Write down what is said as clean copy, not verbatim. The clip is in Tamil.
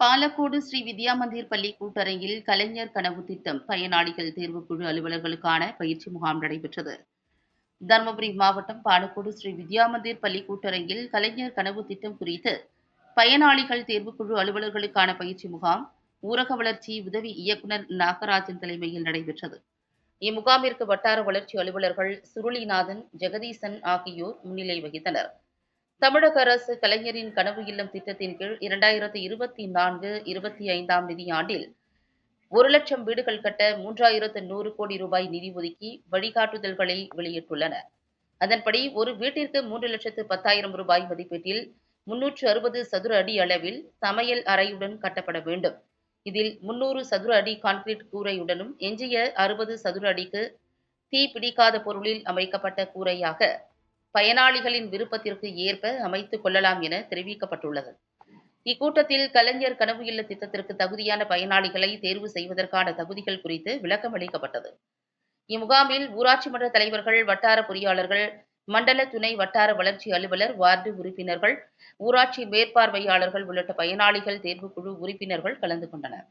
பாலக்கோடு ஸ்ரீ வித்யா மந்திர் பள்ளி கூட்டரங்கில் கலைஞர் கனவு திட்டம் பயனாளிகள் தேர்வுக்குழு அலுவலர்களுக்கான பயிற்சி முகாம் நடைபெற்றது. தருமபுரி மாவட்டம் பாலக்கோடு ஸ்ரீ வித்யா மந்திர் பள்ளி கூட்டரங்கில் கலைஞர் கனவு திட்டம் குறித்து பயனாளிகள் தேர்வுக்குழு அலுவலர்களுக்கான பயிற்சி முகாம் ஊரக வளர்ச்சி உதவி இயக்குநர் நாகராஜன் தலைமையில் நடைபெற்றது. இம்முகாமிற்கு வட்டார வளர்ச்சி அலுவலர்கள் சுருளிநாதன், ஜெகதீசன் ஆகியோர் முன்னிலை வகித்தனர். தமிழக அரசு கலைஞரின் கனவு இல்லம் திட்டத்தின் கீழ் 2024-25 நிதியாண்டில் 1,00,000 வீடுகள் கட்ட 3,100 கோடி ரூபாய் நிதி ஒதுக்கி வழிகாட்டுதல்களை வெளியிட்டுள்ளன. அதன்படி ஒரு வீட்டிற்கு 3,10,000 ரூபாய் மதிப்பீட்டில் 360 சதுர அடி அளவில் சமையல் அறையுடன் கட்டப்பட வேண்டும். இதில் 300 சதுர அடி கான்கிரீட் கூரையுடனும் எஞ்சிய 60 சதுர அடிக்கு தீ பிடிக்காத பொருளில் அமைக்கப்பட்ட கூரையாக பயனாளிகளின் விருப்பத்திற்கு ஏற்ப அமைத்துக் கொள்ளலாம் என தெரிவிக்கப்பட்டுள்ளது. இக்கூட்டத்தில் கலைஞர் கனவு இல்ல திட்டத்திற்கு தகுதியான பயனாளிகளை தேர்வு செய்வதற்கான தகுதிகள் குறித்து விளக்கம் அளிக்கப்பட்டது. இம்முகாமில் ஊராட்சி மன்ற தலைவர்கள், வட்டார பொறியாளர்கள், மண்டல துணை வட்டார வளர்ச்சி அலுவலர், வார்டு உறுப்பினர்கள், ஊராட்சி மேற்பார்வையாளர்கள் உள்ளிட்ட பயனாளிகள் தேர்வுக்குழு உறுப்பினர்கள் கலந்து கொண்டனர்.